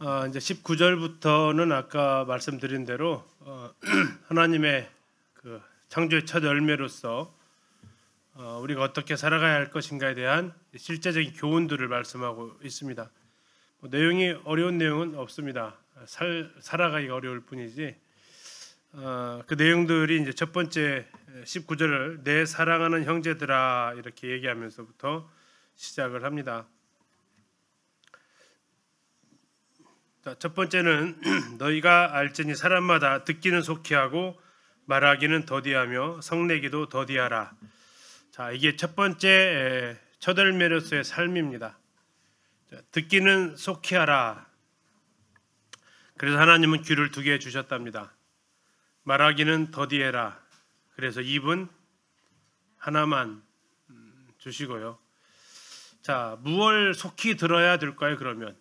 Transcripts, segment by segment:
이제 19절부터는 아까 말씀드린 대로 하나님의 그 창조의 첫 열매로서 우리가 어떻게 살아가야 할 것인가에 대한 실제적인 교훈들을 말씀하고 있습니다. 내용이 어려운 내용은 없습니다. 살아가기가 어려울 뿐이지. 그 내용들이 이제 첫 번째 19절을 내 사랑하는 형제들아 이렇게 얘기하면서부터 시작을 합니다. 첫 번째는 너희가 알지니 사람마다 듣기는 속히 하고 말하기는 더디하며 성내기도 더디하라. 자, 이게 첫 번째 첫 열매로서의 삶입니다. 듣기는 속히 하라. 그래서 하나님은 귀를 2개 주셨답니다. 말하기는 더디해라. 그래서 입은 하나만 주시고요. 자, 무엇을 속히 들어야 될까요? 그러면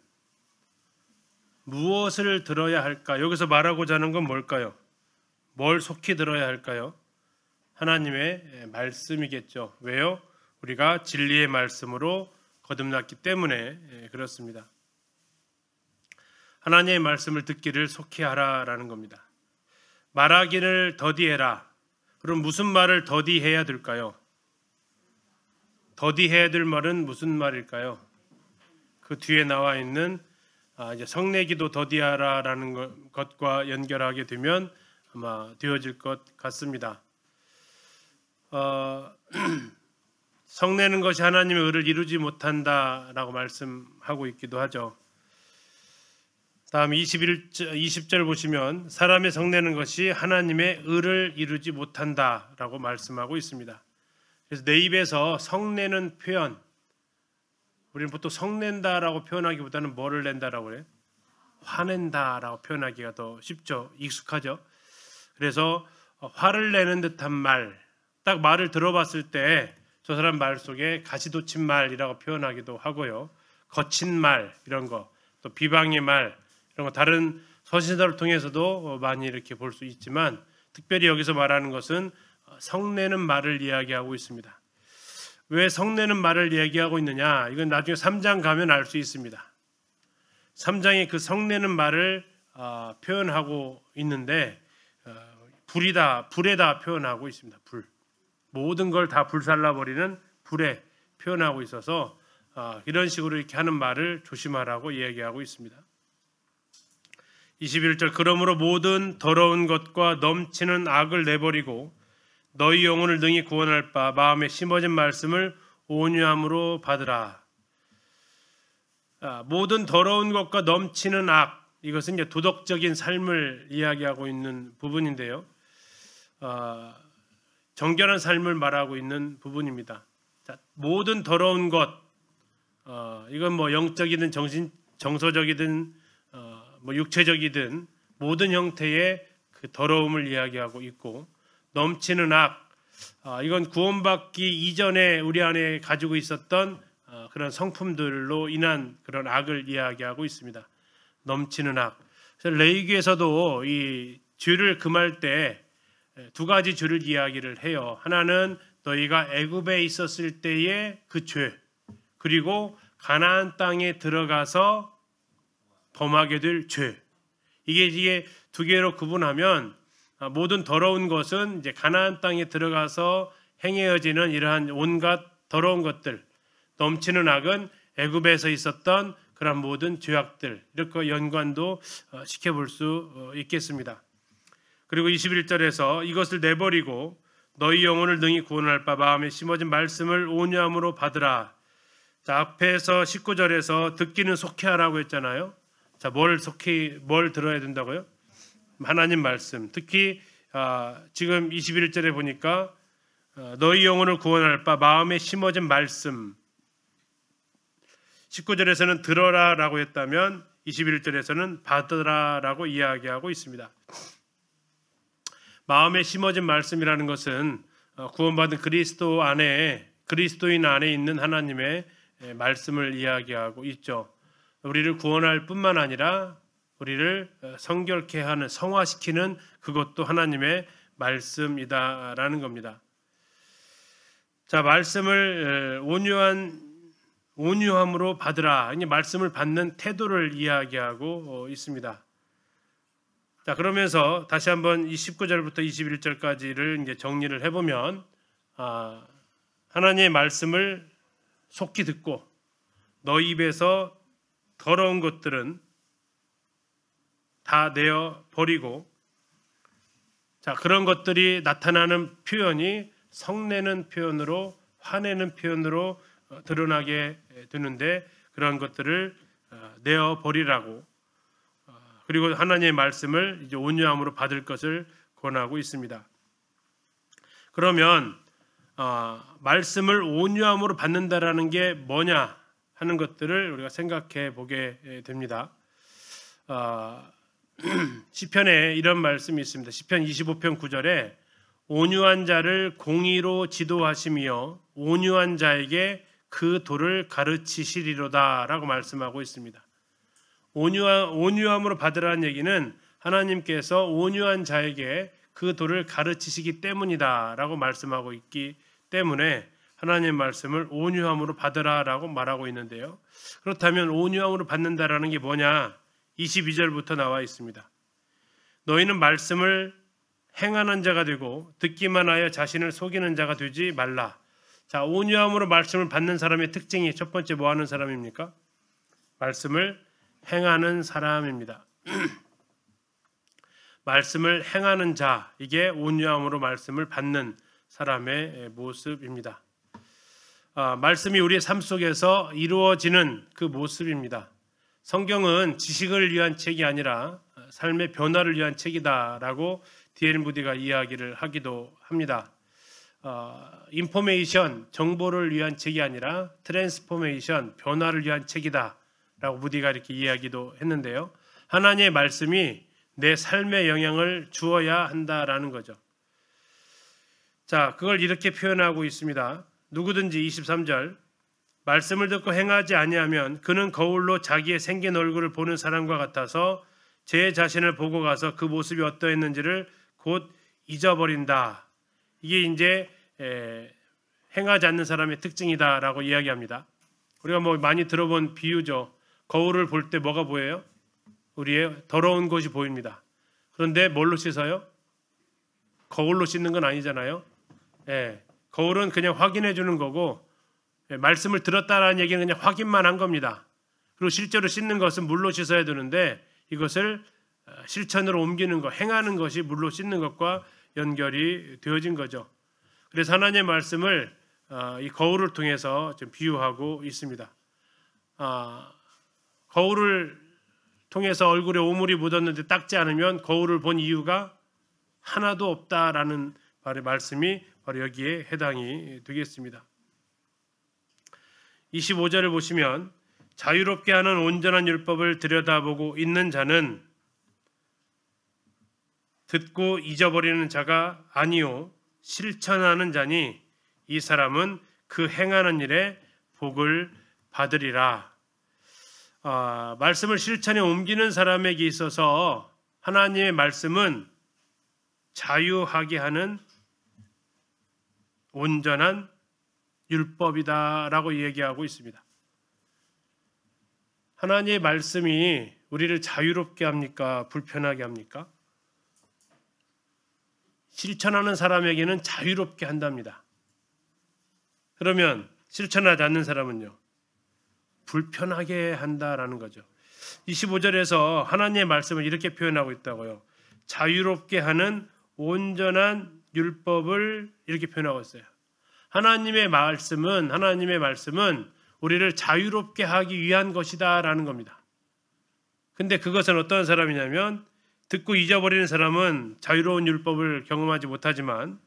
무엇을 들어야 할까? 여기서 말하고자 하는 건 뭘까요? 뭘 속히 들어야 할까요? 하나님의 말씀이겠죠. 왜요? 우리가 진리의 말씀으로 거듭났기 때문에 그렇습니다. 하나님의 말씀을 듣기를 속히 하라라는 겁니다. 말하기를 더디해라. 그럼 무슨 말을 더디해야 될까요? 더디해야 될 말은 무슨 말일까요? 그 뒤에 나와 있는 이제 성내기도 더디하라라는 것과 연결하게 되면 아마 되어질 것 같습니다. 성내는 것이 하나님의 의를 이루지 못한다라고 말씀하고 있기도 하죠. 다음 20절 보시면 사람의 성내는 것이 하나님의 의를 이루지 못한다라고 말씀하고 있습니다. 그래서 내 입에서 성내는 표현, 우리는 보통 성낸다라고 표현하기보다는 뭐를 낸다라고 그래요? 화낸다라고 표현하기가 더 쉽죠. 익숙하죠. 그래서 화를 내는 듯한 말, 딱 말을 들어봤을 때 저 사람 말 속에 가시돋친 말이라고 표현하기도 하고요. 거친 말 이런 거, 또 비방의 말 이런 거 다른 서신서를 통해서도 많이 이렇게 볼 수 있지만 특별히 여기서 말하는 것은 성내는 말을 이야기하고 있습니다. 왜 성내는 말을 이야기하고 있느냐? 이건 나중에 3장 가면 알 수 있습니다. 3장에 그 성내는 말을 표현하고 있는데 불에다 표현하고 있습니다. 불. 모든 걸 다 불살라버리는 불에 표현하고 있어서 이런 식으로 이렇게 하는 말을 조심하라고 이야기하고 있습니다. 21절 그러므로 모든 더러운 것과 넘치는 악을 내버리고 너희 영혼을 능히 구원할 바 마음에 심어진 말씀을 온유함으로 받으라. 모든 더러운 것과 넘치는 악, 이것은 이제 도덕적인 삶을 이야기하고 있는 부분인데요. 정결한 삶을 말하고 있는 부분입니다. 자, 모든 더러운 것, 이건 뭐 영적이든 정서적이든 뭐 육체적이든 모든 형태의 그 더러움을 이야기하고 있고, 넘치는 악, 이건 구원받기 이전에 우리 안에 가지고 있었던 그런 성품들로 인한 그런 악을 이야기하고 있습니다. 넘치는 악. 그래서 레위기에서도 이 죄를 금할 때 2가지 죄를 이야기를 해요. 하나는 너희가 애굽에 있었을 때의 그 죄, 그리고 가나안 땅에 들어가서 범하게 될 죄. 이게 2개로 구분하면 모든 더러운 것은 이제 가나안 땅에 들어가서 행해지는 이러한 온갖 더러운 것들, 넘치는 악은 애굽에서 있었던 그런 모든 죄악들, 이렇게 연관도 시켜볼 수 있겠습니다. 그리고 21절에서 이것을 내버리고 너희 영혼을 능히 구원할 바 마음에 심어진 말씀을 온유함으로 받으라. 자, 앞에서 19절에서 듣기는 속히 하라고 했잖아요. 자, 뭘 들어야 된다고요? 하나님 말씀. 특히 지금 21절에 보니까 너희 영혼을 구원할 바 마음에 심어진 말씀. 19절에서는 들어라라고 했다면 21절에서는 받으라라고 이야기하고 있습니다. 마음에 심어진 말씀이라는 것은 구원받은 그리스도인 안에 있는 하나님의 말씀을 이야기하고 있죠. 우리를 구원할 뿐만 아니라 우리를 성결케 하는, 성화시키는 그것도 하나님의 말씀이다라는 겁니다. 자, 말씀을 온유한 온유함으로 받으라. 이 말씀을 받는 태도를 이야기하고 있습니다. 자, 그러면서 다시 한번 이 19절부터 21절까지를 이제 정리를 해보면, 하나님의 말씀을 속히 듣고 너희 입에서 더러운 것들은 다 내어 버리고, 자, 그런 것들이 나타나는 표현이 성내는 표현으로, 화내는 표현으로 드러나게 되는데, 그런 것들을 내어 버리라고, 그리고 하나님의 말씀을 이제 온유함으로 받을 것을 권하고 있습니다. 그러면 말씀을 온유함으로 받는다라는 게 뭐냐 하는 것들을 우리가 생각해 보게 됩니다. 시편에 이런 말씀이 있습니다. 시편 25편 9절에 온유한 자를 공의로 지도하시며 온유한 자에게 그 도를 가르치시리로다 라고 말씀하고 있습니다. 온유함으로 받으라는 얘기는 하나님께서 온유한 자에게 그 도를 가르치시기 때문이다 라고 말씀하고 있기 때문에 하나님의 말씀을 온유함으로 받으라라고 말하고 있는데요. 그렇다면 온유함으로 받는다라는 게 뭐냐? 22절부터 나와 있습니다. 너희는 말씀을 행하는 자가 되고 듣기만 하여 자신을 속이는 자가 되지 말라. 자, 온유함으로 말씀을 받는 사람의 특징이 첫 번째 뭐 하는 사람입니까? 말씀을 행하는 사람입니다. 말씀을 행하는 자, 이게 온유함으로 말씀을 받는 사람의 모습입니다. 말씀이 우리의 삶 속에서 이루어지는 그 모습입니다. 성경은 지식을 위한 책이 아니라 삶의 변화를 위한 책이다라고 D.L. 무디가 이야기를 하기도 합니다. 인포메이션, 정보를 위한 책이 아니라 트랜스포메이션, 변화를 위한 책이다 라고 무디가 이렇게 이야기도 했는데요. 하나님의 말씀이 내 삶에 영향을 주어야 한다라는 거죠. 자, 그걸 이렇게 표현하고 있습니다. 누구든지 23절, 말씀을 듣고 행하지 아니하면 그는 거울로 자기의 생긴 얼굴을 보는 사람과 같아서 제 자신을 보고 가서 그 모습이 어떠했는지를 곧 잊어버린다. 이게 이제 행하지 않는 사람의 특징이다라고 이야기합니다. 우리가 뭐 많이 들어본 비유죠. 거울을 볼 때 뭐가 보여요? 우리의 더러운 것이 보입니다. 그런데 뭘로 씻어요? 거울로 씻는 건 아니잖아요. 거울은 그냥 확인해 주는 거고, 말씀을 들었다라는 얘기는 그냥 확인만 한 겁니다. 그리고 실제로 씻는 것은 물로 씻어야 되는데 이것을 실천으로 옮기는 것, 행하는 것이 물로 씻는 것과 연결이 되어진 거죠. 그래서 하나님의 말씀을 이 거울을 통해서 좀 비유하고 있습니다. 거울을 통해서 얼굴에 오물이 묻었는데 닦지 않으면 거울을 본 이유가 하나도 없다라는 말씀이 바로 여기에 해당이 되겠습니다. 25절을 보시면 자유롭게 하는 온전한 율법을 들여다보고 있는 자는 듣고 잊어버리는 자가 아니요 실천하는 자니 이 사람은 그 행하는 일에 복을 받으리라. 말씀을 실천에 옮기는 사람에게 있어서 하나님의 말씀은 자유하게 하는 온전한 율법이다라고 얘기하고 있습니다. 하나님의 말씀이 우리를 자유롭게 합니까? 불편하게 합니까? 실천하는 사람에게는 자유롭게 한답니다. 그러면 실천하지 않는 사람은요? 불편하게 한다라는 거죠. 25절에서 하나님의 말씀을 이렇게 표현하고 있다고요. 자유롭게 하는 온전한 율법을 이렇게 표현하고 있어요. 하나님의 말씀은 우리를 자유롭게 하기 위한 것이다라는 겁니다. 근데 그것은 어떤 사람이냐면 듣고 잊어버리는 사람은 자유로운 율법을 경험하지 못하지만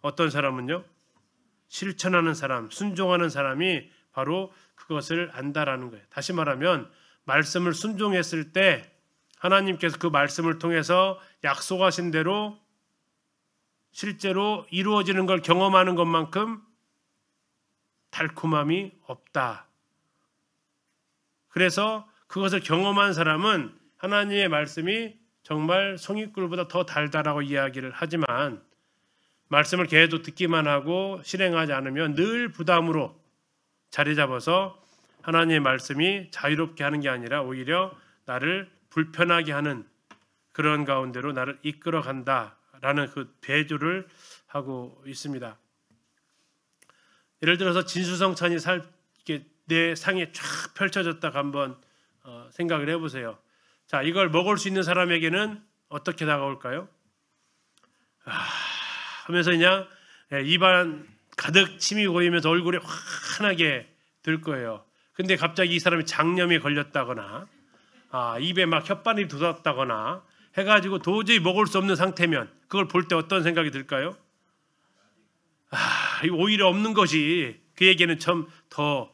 어떤 사람은요? 실천하는 사람, 순종하는 사람이 바로 그것을 안다라는 거예요. 다시 말하면 말씀을 순종했을 때 하나님께서 그 말씀을 통해서 약속하신 대로 실제로 이루어지는 걸 경험하는 것만큼 달콤함이 없다. 그래서 그것을 경험한 사람은 하나님의 말씀이 정말 송이꿀보다 더 달다라고 이야기를 하지만 말씀을 계속 듣기만 하고 실행하지 않으면 늘 부담으로 자리 잡아서 하나님의 말씀이 자유롭게 하는 게 아니라 오히려 나를 불편하게 하는 그런 가운데로 나를 이끌어 간다라는 그 배조를 하고 있습니다. 예를 들어서 진수성찬이 이렇게 내 상에 쫙 펼쳐졌다가 한번 생각을 해보세요. 자, 이걸 먹을 수 있는 사람에게는 어떻게 다가올까요? 하면서 그냥 입안 가득 침이 고이면서 얼굴이 환하게 들 거예요. 근데 갑자기 이 사람이 장염이 걸렸다거나 입에 막 혓바늘이 돋았다거나 해가지고 도저히 먹을 수 없는 상태면 그걸 볼 때 어떤 생각이 들까요? 이거 오히려 없는 것이 그에게는 참 더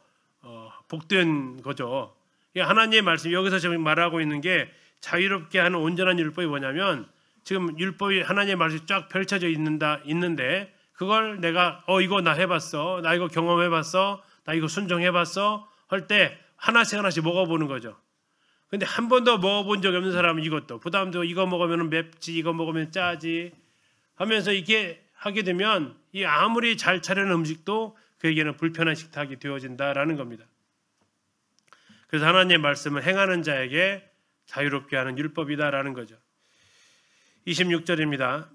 복된 거죠. 하나님의 말씀 여기서 지금 말하고 있는 게 자유롭게 하는 온전한 율법이 뭐냐면 지금 율법이 하나님의 말씀이 쫙 펼쳐져 있는데 그걸 내가 이거 나 해봤어, 나 이거 경험해봤어, 나 이거 순종해봤어 할 때 하나씩 먹어보는 거죠. 근데 한 번도 먹어본 적이 없는 사람은 이것도 부담도 이거 먹으면 맵지, 이거 먹으면 짜지 하면서 이게 하게 되면 이 아무리 잘 차려는 음식도 그에게는 불편한 식탁이 되어진다라는 겁니다. 그래서 하나님의 말씀을 행하는 자에게 자유롭게 하는 율법이다라는 거죠. 26절입니다.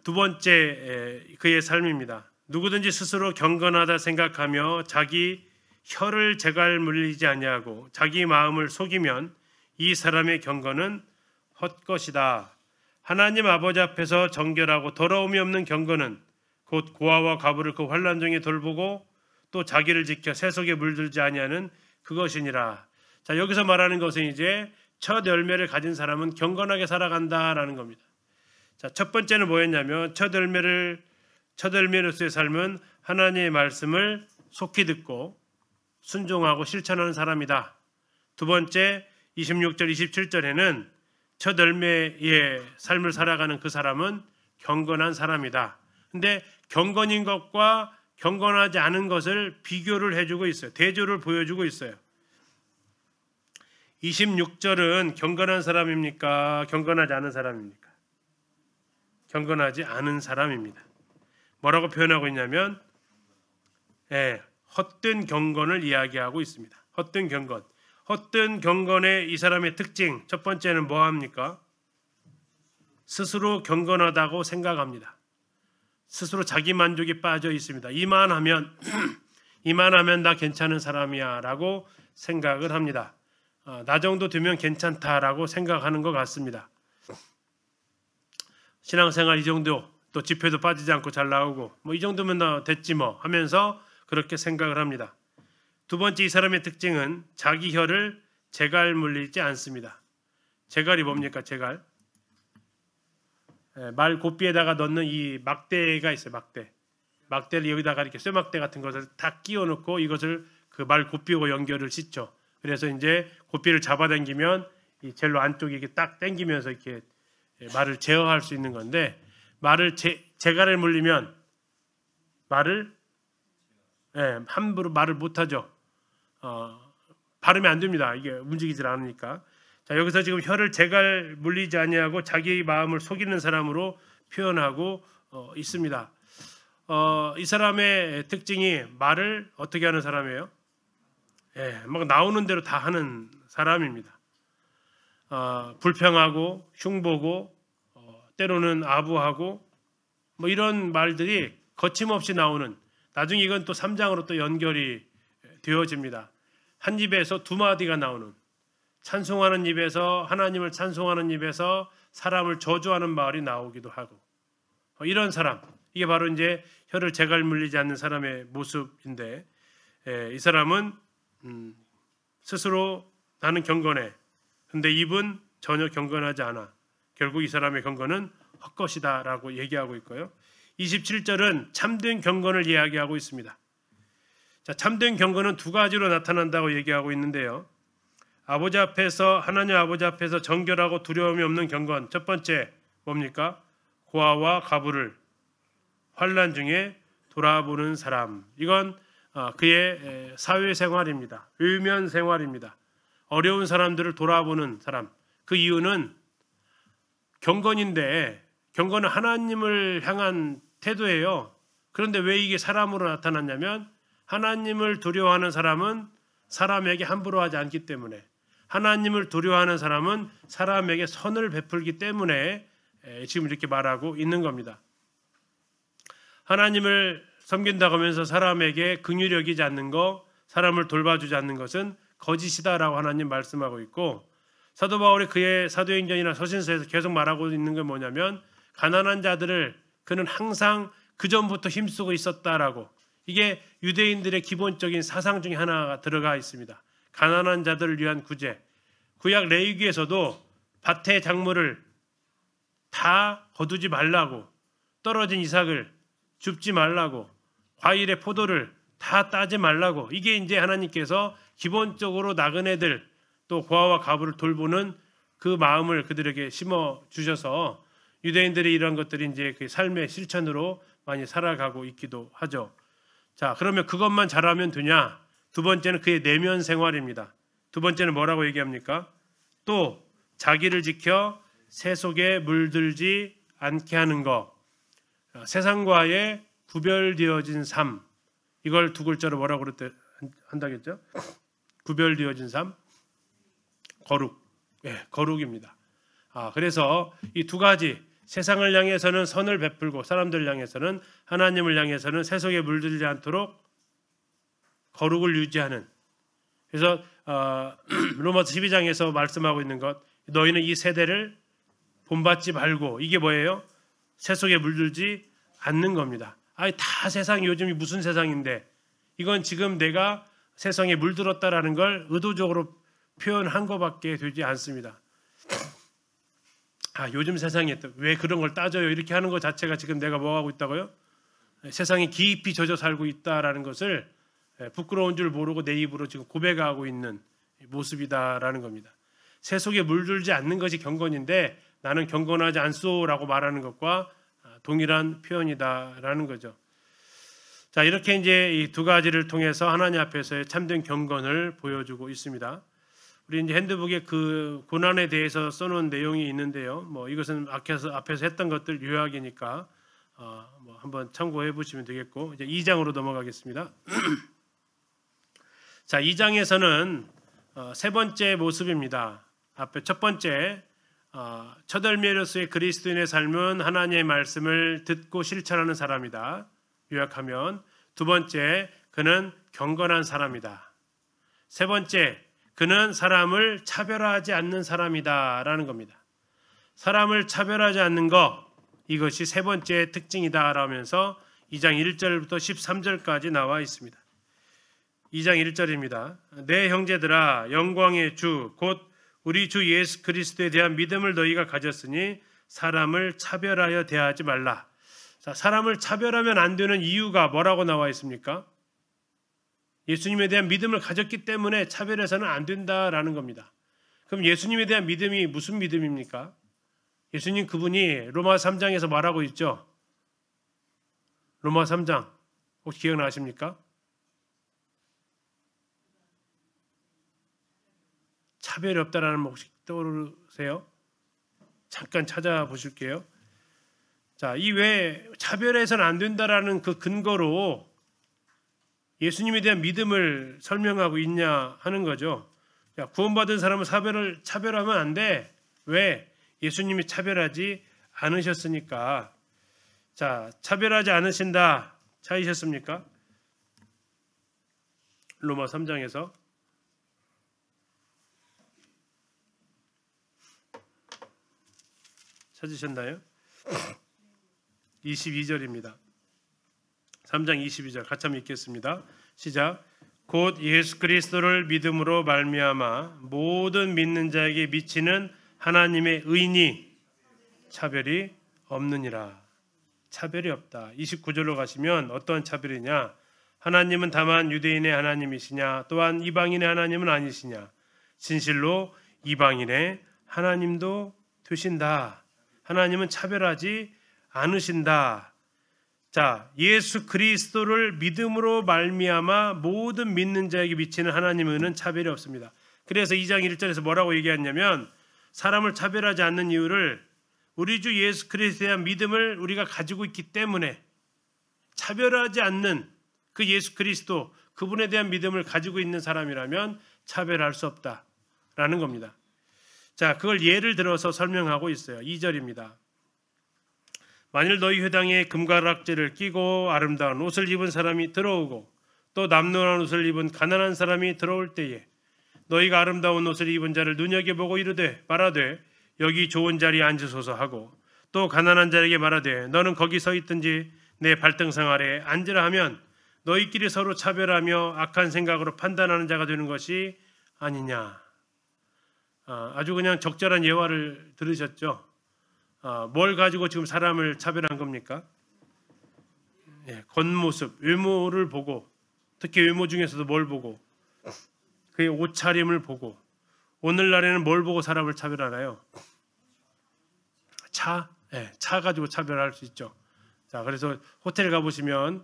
두 번째 그의 삶입니다. 누구든지 스스로 경건하다 생각하며 자기 혀를 재갈 물리지 아니하고 자기 마음을 속이면 이 사람의 경건은 헛것이다. 하나님 아버지 앞에서 정결하고 더러움이 없는 경건은 곧 고아와 과부를 그 환난 중에 돌보고 또 자기를 지켜 세속에 물들지 아니하는 그것이니라. 자, 여기서 말하는 것은 이제 첫 열매를 가진 사람은 경건하게 살아간다라는 겁니다. 자, 첫 번째는 뭐였냐면 첫 열매로서의 삶은 하나님의 말씀을 속히 듣고 순종하고 실천하는 사람이다. 두 번째 26절 27절에는 첫 열매의 삶을 살아가는 그 사람은 경건한 사람이다. 근데 경건인 것과 경건하지 않은 것을 비교를 해주고 있어요. 대조를 보여주고 있어요. 26절은 경건한 사람입니까? 경건하지 않은 사람입니까? 경건하지 않은 사람입니다. 뭐라고 표현하고 있냐면 헛된 경건을 이야기하고 있습니다. 헛된 경건. 헛된 경건의 이 사람의 특징 첫 번째는 뭐합니까? 스스로 경건하다고 생각합니다. 스스로 자기 만족에 빠져 있습니다. 이만하면 나 괜찮은 사람이야 라고 생각을 합니다. 나 정도 되면 괜찮다라고 생각하는 것 같습니다. 신앙생활 이 정도, 또 집회도 빠지지 않고 잘 나오고 이 정도면 됐지 하면서 그렇게 생각을 합니다. 두 번째 이 사람의 특징은 자기 혀를 재갈 물리지 않습니다. 재갈이 뭡니까? 재갈. 말 고삐에다가 넣는 이 막대가 있어요. 막대를 여기다가 이렇게 쇠막대 같은 것을 다 끼워 넣고 이것을 그 말 고삐하고 연결을 싣죠. 그래서 이제 고삐를 잡아당기면 이 젤로 안쪽에 이렇게 딱 당기면서 이렇게 말을 제어할 수 있는 건데 말을 재갈을 물리면 말을 함부로 말을 못하죠. 발음이 안 됩니다. 이게 움직이질 않으니까. 자, 여기서 지금 혀를 재갈 물리지 아니하고 자기 마음을 속이는 사람으로 표현하고 있습니다. 이 사람의 특징이 말을 어떻게 하는 사람이에요? 막 나오는 대로 다 하는 사람입니다. 불평하고 흉보고 때로는 아부하고 이런 말들이 거침없이 나오는, 나중에 이건 또 3장으로 또 연결이 되어집니다. 한 입에서 두 마디가 나오는, 찬송하는 입에서, 하나님을 찬송하는 입에서 사람을 저주하는 말이 나오기도 하고, 이런 사람, 이게 바로 이제 혀를 재갈 물리지 않는 사람의 모습인데, 이 사람은 스스로 나는 경건해, 근데 입은 전혀 경건하지 않아. 결국 이 사람의 경건은 헛것이다 라고 얘기하고 있고요. 27절은 참된 경건을 이야기하고 있습니다. 자, 참된 경건은 두 가지로 나타난다고 얘기하고 있는데요. 하나님 아버지 앞에서 정결하고 두려움이 없는 경건. 첫 번째 뭡니까? 고아와 과부를 환난 중에 돌아보는 사람. 이건 그의 사회생활입니다. 의면 생활입니다. 어려운 사람들을 돌아보는 사람. 그 이유는 경건인데, 경건은 하나님을 향한 태도예요. 그런데 왜 이게 사람으로 나타났냐면, 하나님을 두려워하는 사람은 사람에게 함부로 하지 않기 때문에, 하나님을 두려워하는 사람은 사람에게 선을 베풀기 때문에 지금 이렇게 말하고 있는 겁니다. 하나님을 섬긴다고 하면서 사람에게 긍휼히 여기지 않는 것, 사람을 돌봐주지 않는 것은 거짓이다라고 하나님 말씀하고 있고, 사도 바울이 그의 사도행전이나 서신서에서 계속 말하고 있는 게 뭐냐면, 가난한 자들을 그는 항상 그 전부터 힘쓰고 있었다라고, 이게 유대인들의 기본적인 사상 중에 하나가 들어가 있습니다. 가난한 자들을 위한 구제. 구약 레위기에서도 밭의 작물을 다 거두지 말라고, 떨어진 이삭을 줍지 말라고, 과일의 포도를 다 따지 말라고, 이게 이제 하나님께서 기본적으로 나그네들 또 고아와 과부를 돌보는 그 마음을 그들에게 심어 주셔서 유대인들이 이런 것들이 이제 그 삶의 실천으로 많이 살아가고 있기도 하죠. 자, 그러면 그것만 잘하면 되냐? 두 번째는 그의 내면 생활입니다. 두 번째는 뭐라고 얘기합니까? 또 자기를 지켜 세속에 물들지 않게 하는 것, 세상과의 구별되어진 삶, 이걸 두 글자로 뭐라고 한다겠죠? 구별되어진 삶, 거룩, 거룩입니다. 그래서 이 두 가지, 세상을 향해서는 선을 베풀고 사람들 향해서는, 하나님을 향해서는 세속에 물들지 않도록 거룩을 유지하는. 그래서 로마서 12장에서 말씀하고 있는 것, 너희는 이 세대를 본받지 말고, 이게 뭐예요? 세속에 물들지 않는 겁니다. 다 세상이 요즘이 무슨 세상인데, 이건 지금 내가 세상에 물들었다라는 걸 의도적으로 표현한 것밖에 되지 않습니다. 요즘 세상에 왜 그런 걸 따져요? 이렇게 하는 것 자체가 지금 내가 뭐 하고 있다고요? 세상에 깊이 젖어 살고 있다라는 것을 부끄러운 줄 모르고 내 입으로 지금 고백하고 있는 모습이다라는 겁니다. 세속에 물들지 않는 것이 경건인데 나는 경건하지 않소라고 말하는 것과 동일한 표현이다라는 거죠. 자, 이렇게 이제 이 두 가지를 통해서 하나님 앞에서의 참된 경건을 보여주고 있습니다. 우리 이제 핸드북에 그 고난에 대해서 써놓은 내용이 있는데요. 뭐 이것은 앞에서 했던 것들 요약이니까 뭐 한번 참고해 보시면 되겠고, 이제 2장으로 넘어가겠습니다. 자, 2장에서는 세 번째 모습입니다. 앞에 첫 번째, 첫 열매로서의 그리스도인의 삶은 하나님의 말씀을 듣고 실천하는 사람이다. 요약하면, 두 번째, 그는 경건한 사람이다. 세 번째, 그는 사람을 차별하지 않는 사람이다라는 겁니다. 사람을 차별하지 않는 것, 이것이 세 번째 특징이다 라면서 2장 1절부터 13절까지 나와 있습니다. 2장 1절입니다. 내 형제들아, 영광의 주 곧 우리 주 예수 그리스도에 대한 믿음을 너희가 가졌으니 사람을 차별하여 대하지 말라. 자, 사람을 차별하면 안 되는 이유가 뭐라고 나와 있습니까? 예수님에 대한 믿음을 가졌기 때문에 차별해서는 안 된다라는 겁니다. 그럼 예수님에 대한 믿음이 무슨 믿음입니까? 예수님 그분이 로마 3장에서 말하고 있죠. 로마 3장 혹시 기억나십니까? 차별이 없다라는 말 혹시 떠오르세요? 잠깐 찾아보실게요. 자, 이 왜 차별해서는 안 된다라는 그 근거로 예수님에 대한 믿음을 설명하고 있냐 하는 거죠. 자, 구원받은 사람은 차별하면 안 돼. 왜? 예수님이 차별하지 않으셨으니까. 자, 차별하지 않으신다. 찾으셨습니까? 로마 3장에서 찾으셨나요? 22절입니다. 3장 22절 같이 한번 읽겠습니다. 시작. 곧 예수 그리스도를 믿음으로 말미암아 모든 믿는 자에게 미치는 하나님의 의니 차별이 없느니라. 차별이 없다. 29절로 가시면 어떤 차별이냐? 하나님은 다만 유대인의 하나님이시냐? 또한 이방인의 하나님은 아니시냐? 진실로 이방인의 하나님도 되신다. 하나님은 차별하지 않으신다. 자, 예수 그리스도를 믿음으로 말미암아 모든 믿는 자에게 미치는 하나님의 은은 차별이 없습니다. 그래서 2장 1절에서 뭐라고 얘기했냐면, 사람을 차별하지 않는 이유를 우리 주 예수 그리스도에 대한 믿음을 우리가 가지고 있기 때문에, 차별하지 않는 그 예수 그리스도, 그분에 대한 믿음을 가지고 있는 사람이라면 차별할 수 없다라는 겁니다. 자, 그걸 예를 들어서 설명하고 있어요. 2절입니다. 만일 너희 회당에 금가락지를 끼고 아름다운 옷을 입은 사람이 들어오고 또 남루한 옷을 입은 가난한 사람이 들어올 때에 너희가 아름다운 옷을 입은 자를 눈여겨보고 이르되 말하되 여기 좋은 자리에 앉으소서 하고 또 가난한 자에게 말하되 너는 거기 서 있든지 내 발등상 아래에 앉으라 하면 너희끼리 서로 차별하며 악한 생각으로 판단하는 자가 되는 것이 아니냐. 아주 그냥 적절한 예화를 들으셨죠. 뭘 가지고 지금 사람을 차별한 겁니까? 겉모습, 외모를 보고, 특히 외모 중에서도 뭘 보고, 그의 옷차림을 보고. 오늘날에는 뭘 보고 사람을 차별하나요? 차? 차 가지고 차별할 수 있죠. 자, 그래서 호텔 가보시면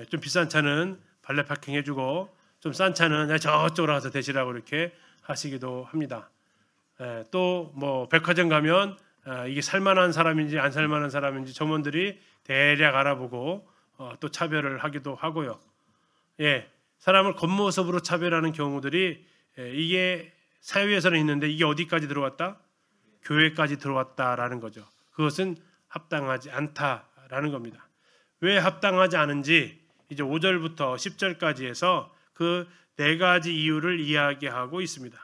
좀 비싼 차는 발레 파킹 해주고 좀 싼 차는 저쪽으로 가서 대시라고 이렇게 하시기도 합니다. 또 뭐 백화점 가면 이게 살만한 사람인지 안 살만한 사람인지 점원들이 대략 알아보고 또 차별을 하기도 하고요. 사람을 겉모습으로 차별하는 경우들이 이게 사회에서는 있는데 이게 어디까지 들어왔다? 교회까지 들어왔다라는 거죠. 그것은 합당하지 않다라는 겁니다. 왜 합당하지 않은지 이제 5절부터 10절까지 해서 그 4가지 이유를 이야기하고 있습니다.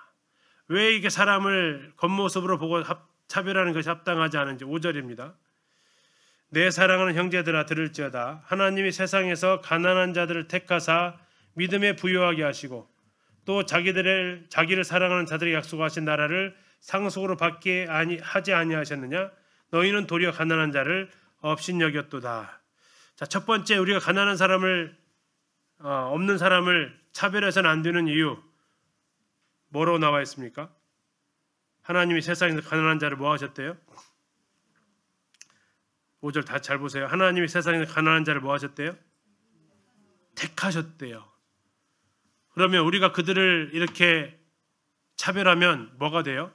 왜 이게 사람을 겉모습으로 보고 차별하는 것이 합당하지 않은지 5절입니다. 내 사랑하는 형제들아 들을지어다. 하나님이 세상에서 가난한 자들을 택하사 믿음에 부유하게 하시고 또 자기를 사랑하는 자들에게 약속하신 나라를 상속으로 받게 하지 아니하셨느냐? 너희는 도리어 가난한 자를 업신여겼도다. 자, 첫 번째 우리가 가난한 사람을 없는 사람을 차별해서는 안 되는 이유 뭐로 나와 있습니까? 하나님이 세상에서 가난한 자를 뭐 하셨대요? 5절 다 잘 보세요. 하나님이 세상에서 가난한 자를 뭐 하셨대요? 택하셨대요. 그러면 우리가 그들을 이렇게 차별하면 뭐가 돼요?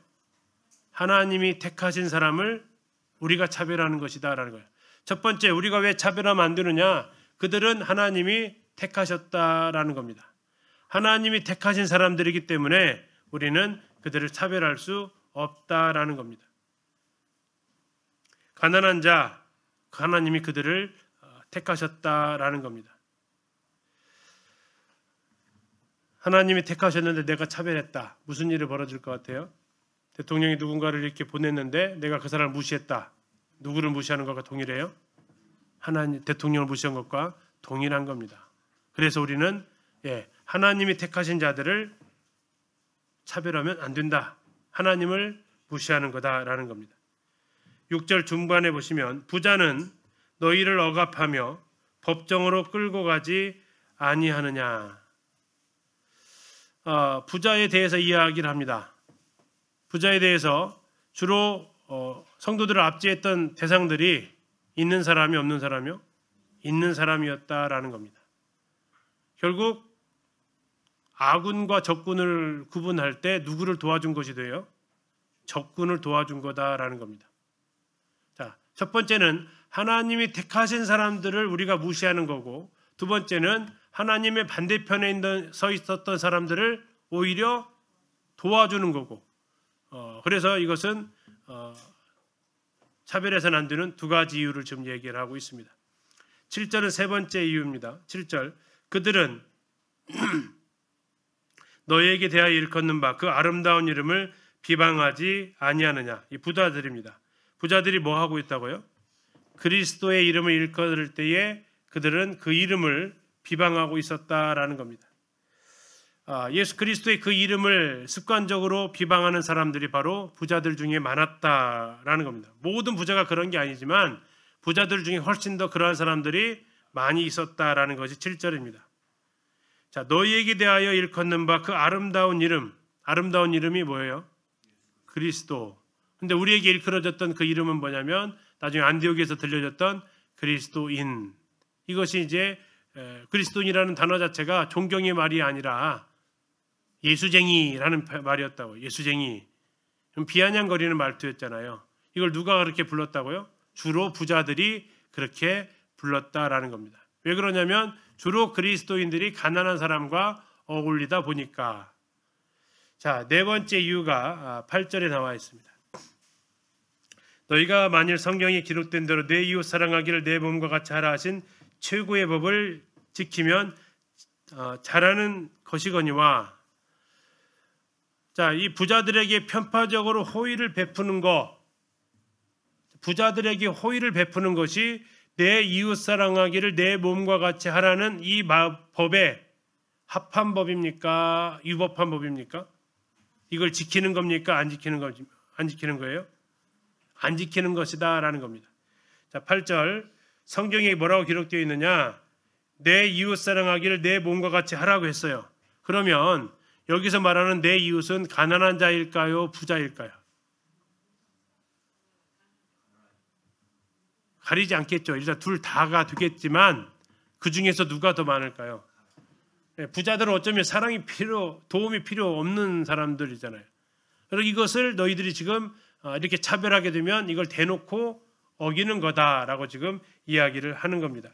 하나님이 택하신 사람을 우리가 차별하는 것이다라는 거예요. 첫 번째 우리가 왜 차별하면 안 되느냐? 그들은 하나님이 택하셨다라는 겁니다. 하나님이 택하신 사람들이기 때문에 우리는 그들을 차별할 수 없다라는 겁니다. 가난한 자, 하나님이 그들을 택하셨다라는 겁니다. 하나님이 택하셨는데 내가 차별했다. 무슨 일이 벌어질 것 같아요? 대통령이 누군가를 이렇게 보냈는데 내가 그 사람을 무시했다. 누구를 무시하는 것과 동일해요? 하나님, 대통령을 무시한 것과 동일한 겁니다. 그래서 우리는 하나님이 택하신 자들을 차별하면 안 된다. 하나님을 무시하는 거다라는 겁니다. 6절 중반에 보시면 부자는 너희를 억압하며 법정으로 끌고 가지 아니하느냐. 부자에 대해서 이야기를 합니다. 부자에 대해서 주로 성도들을 압제했던 대상들이 있는 사람이 없는 사람이요? 있는 사람이었다라는 겁니다. 결국 아군과 적군을 구분할 때 누구를 도와준 것이 돼요? 적군을 도와준 거다라는 겁니다. 자, 첫 번째는 하나님이 택하신 사람들을 우리가 무시하는 거고, 두 번째는 하나님의 반대편에 서 있었던 사람들을 오히려 도와주는 거고, 그래서 이것은 차별해서는 안 되는 2가지 이유를 지금 얘기를 하고 있습니다. 7절은 세 번째 이유입니다. 7절 그들은 너희에게 대하여 일컫는 바 그 아름다운 이름을 비방하지 아니하느냐. 이 부자들입니다. 부자들이 뭐 하고 있다고요? 그리스도의 이름을 일컬을 때에 그들은 그 이름을 비방하고 있었다라는 겁니다. 예수 그리스도의 그 이름을 습관적으로 비방하는 사람들이 바로 부자들 중에 많았다라는 겁니다. 모든 부자가 그런 게 아니지만 부자들 중에 훨씬 더 그러한 사람들이 많이 있었다라는 것이 7절입니다. 자, 너희에게 대하여 일컫는 바 그 아름다운 이름이 뭐예요? 그리스도. 근데 우리에게 일컬어졌던 그 이름은 뭐냐면 나중에 안디옥에서 들려졌던 그리스도인. 이것이 이제 그리스도인이라는 단어 자체가 존경의 말이 아니라 예수쟁이라는 말이었다고. 예수쟁이. 좀 비아냥거리는 말투였잖아요. 이걸 누가 그렇게 불렀다고요? 주로 부자들이 그렇게 불렀다라는 겁니다. 왜 그러냐면 주로 그리스도인들이 가난한 사람과 어울리다 보니까. 자, 네 번째 이유가 8절에 나와 있습니다. 너희가 만일 성경에 기록된 대로 내 이웃 사랑하기를 내 몸과 같이 하라 하신 최고의 법을 지키면 잘하는 것이거니와. 자, 이 부자들에게 편파적으로 호의를 베푸는 것, 부자들에게 호의를 베푸는 것이 내 이웃 사랑하기를 내 몸과 같이 하라는 이 법에 합한 법입니까? 유법한 법입니까? 이걸 지키는 겁니까? 안 지키는 거예요? 안 지키는 것이다라는 겁니다. 자, 8절 성경에 뭐라고 기록되어 있느냐? 내 이웃 사랑하기를 내 몸과 같이 하라고 했어요. 그러면 여기서 말하는 내 이웃은 가난한 자일까요? 부자일까요? 가리지 않겠죠. 일단 둘 다가 되겠지만 그 중에서 누가 더 많을까요? 부자들은 어쩌면 도움이 필요 없는 사람들이잖아요. 그리고 이것을 너희들이 지금 이렇게 차별하게 되면 이걸 대놓고 어기는 거다라고 지금 이야기를 하는 겁니다.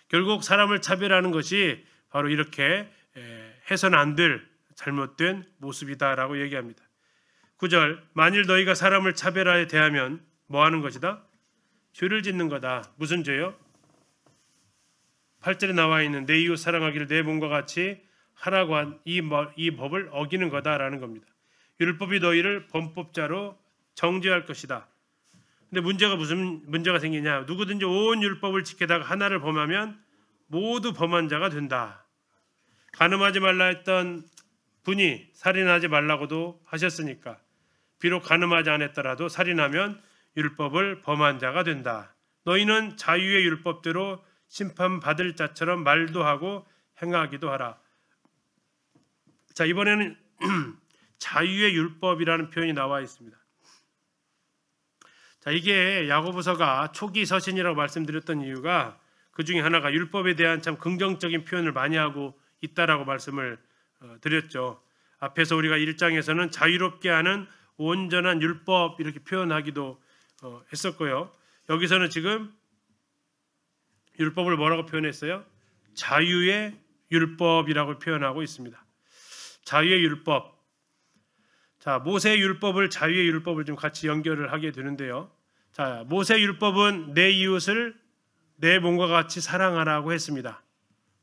결국 사람을 차별하는 것이 바로 이렇게 해서는 안 될 잘못된 모습이다라고 얘기합니다. 9절 만일 너희가 사람을 차별하여 대하면 뭐 하는 것이다? 죄를 짓는 거다. 무슨 죄요? 8절에 나와 있는 내 이웃 사랑하기를 내 몸과 같이 하라고 한 이 법을 어기는 거다라는 겁니다. 율법이 너희를 범법자로 정죄할 것이다. 근데 무슨 문제가 생기냐? 누구든지 온 율법을 지키다가 하나를 범하면 모두 범한 자가 된다. 간음하지 말라 했던 분이 살인하지 말라고도 하셨으니까 비록 간음하지 않았더라도 살인하면 율법을 범한 자가 된다. 너희는 자유의 율법대로 심판받을 자처럼 말도 하고 행하기도 하라. 자, 이번에는 자유의 율법이라는 표현이 나와 있습니다. 자, 이게 야고보서가 초기 서신이라고 말씀드렸던 이유가 그 중에 하나가 율법에 대한 참 긍정적인 표현을 많이 하고 있다라고 말씀을 드렸죠. 앞에서 우리가 1장에서는 자유롭게 하는 온전한 율법 이렇게 표현하기도 했었고요. 여기서는 지금 율법을 뭐라고 표현했어요? 자유의 율법이라고 표현하고 있습니다. 자유의 율법. 자, 모세의 율법을 자유의 율법을 좀 같이 연결을 하게 되는데요. 자, 모세 율법은 내 이웃을 내 몸과 같이 사랑하라고 했습니다.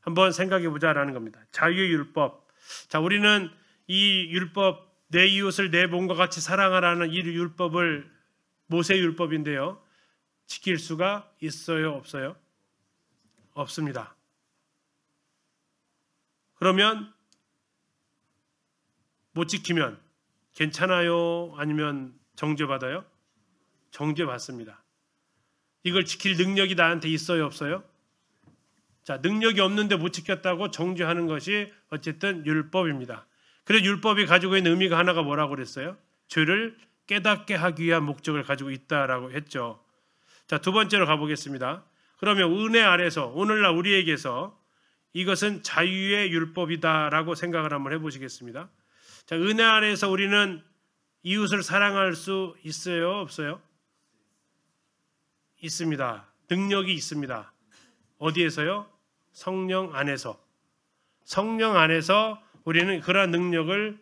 한번 생각해 보자라는 겁니다. 자유의 율법. 자, 우리는 이 율법 내 이웃을 내 몸과 같이 사랑하라는 이 율법을 모세 율법인데요. 지킬 수가 있어요, 없어요? 없습니다. 그러면 못 지키면 괜찮아요? 아니면 정죄받아요? 정죄받습니다. 이걸 지킬 능력이 나한테 있어요, 없어요? 자, 능력이 없는데 못 지켰다고 정죄하는 것이 어쨌든 율법입니다. 그래서 율법이 가지고 있는 의미가 하나가 뭐라고 그랬어요? 죄를 깨닫게 하기 위한 목적을 가지고 있다라고 했죠. 자, 두 번째로 가보겠습니다. 그러면 은혜 아래서 오늘날 우리에게서 이것은 자유의 율법이다라고 생각을 한번 해보시겠습니다. 자, 은혜 아래에서 우리는 이웃을 사랑할 수 있어요, 없어요? 있습니다. 능력이 있습니다. 어디에서요? 성령 안에서. 성령 안에서 우리는 그러한 능력을